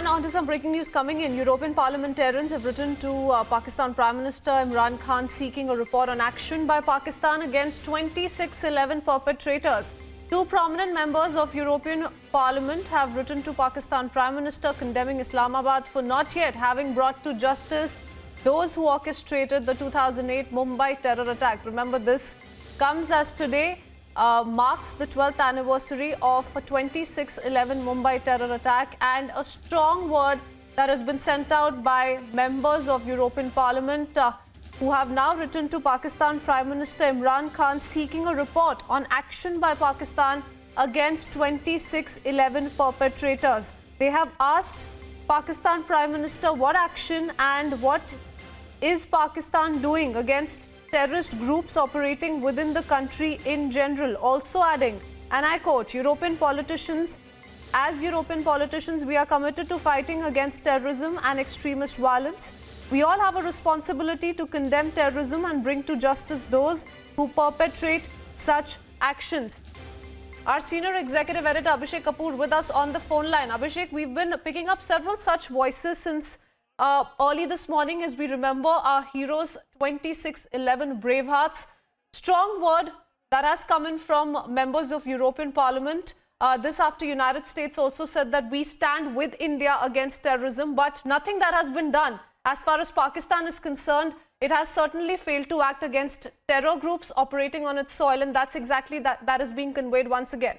And on to some breaking news coming in. European parliamentarians have written to Pakistan Prime Minister Imran Khan seeking a report on action by Pakistan against 2611 perpetrators. Two prominent members of European Parliament have written to Pakistan Prime Minister condemning Islamabad for not yet having brought to justice those who orchestrated the 2008 Mumbai terror attack. Remember, this comes as today marks the 12th anniversary of a 2611 Mumbai terror attack, and a strong word that has been sent out by members of European Parliament who have now written to Pakistan Prime Minister Imran Khan seeking a report on action by Pakistan against 2611 perpetrators. They have asked Pakistan Prime Minister what action and what is Pakistan doing against terrorist groups operating within the country in general. Also adding, and I quote, as European politicians, we are committed to fighting against terrorism and extremist violence. We all have a responsibility to condemn terrorism and bring to justice those who perpetrate such actions. Our senior executive editor Abhishek Kapoor with us on the phone line. Abhishek, we've been picking up several such voices since early this morning as we remember our heroes, 2611 Bravehearts. Strong word that has come in from members of European Parliament. This after United States also said that we stand with India against terrorism, but nothing that has been done. As far as Pakistan is concerned, it has certainly failed to act against terror groups operating on its soil, and that's exactly that is being conveyed once again.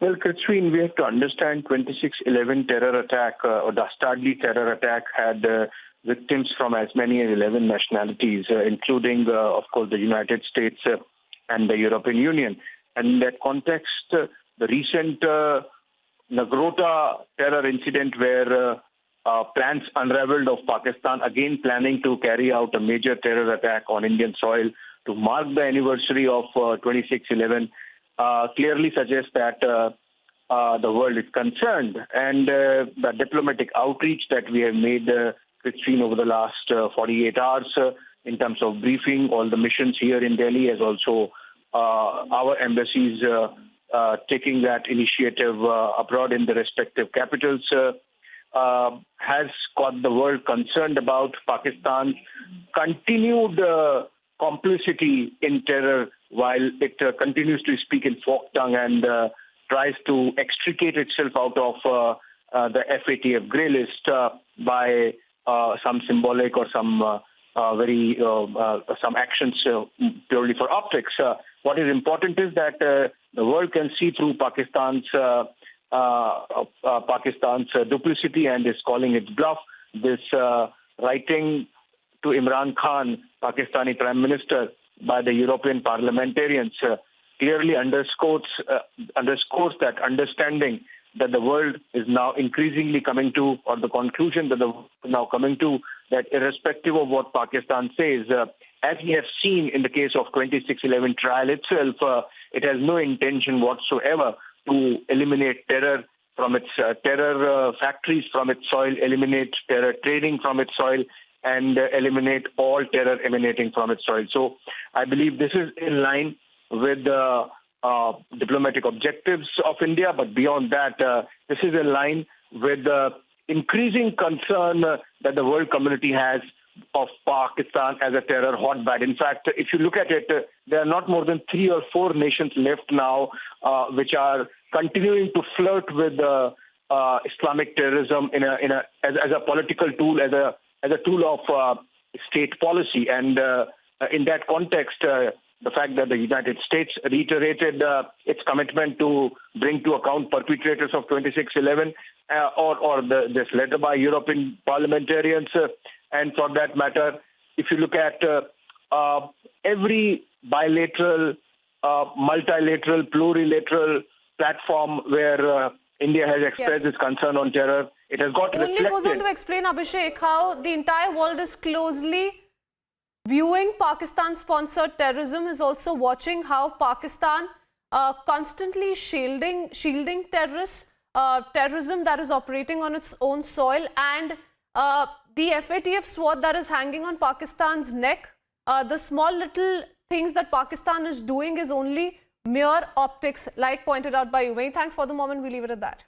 Well, Christine, we have to understand 2611 terror attack or dastardly terror attack had victims from as many as 11 nationalities, including, of course, the United States and the European Union. And in that context, the recent Nagrota terror incident where plans unraveled of Pakistan again planning to carry out a major terror attack on Indian soil to mark the anniversary of 2611 clearly suggests that the world is concerned, and the diplomatic outreach that we have made, Christine, over the last 48 hours in terms of briefing all the missions here in Delhi, as also our embassies taking that initiative abroad in the respective capitals, has got the world concerned about Pakistan's continued complicity in terror while it continues to speak in folk tongue and tries to extricate itself out of the FATF grey list by some symbolic or some some actions purely for optics. What is important is that the world can see through Pakistan's duplicity and is calling its bluff. This writing to Imran Khan, Pakistani Prime Minister, by the European parliamentarians clearly underscores that understanding that the world is now increasingly coming to, or the conclusion that the world is now coming to, that irrespective of what Pakistan says, as we have seen in the case of 2611 trial itself, it has no intention whatsoever to eliminate terror from its terror factories from its soil, eliminate terror trading from its soil, and eliminate all terror emanating from its soil. So I believe this is in line with the diplomatic objectives of India, but beyond that, this is in line with the increasing concern that the world community has of Pakistan as a terror hotbed. In fact, if you look at it, there are not more than 3 or 4 nations left now which are continuing to flirt with Islamic terrorism as a political tool, as a tool of state policy. And in that context, the fact that the United States reiterated its commitment to bring to account perpetrators of 2611 or this letter by European parliamentarians, and for that matter, if you look at every bilateral, multilateral, plurilateral platform where India has expressed its concern on terror, it has got reflected. Only goes on to explain, Abhishek, how the entire world is closely viewing Pakistan-sponsored terrorism, is also watching how Pakistan constantly shielding terrorists, terrorism that is operating on its own soil, and the FATF sword that is hanging on Pakistan's neck. The small little things that Pakistan is doing is only mere optics, like pointed out by you. Many thanks for the moment. We leave it at that.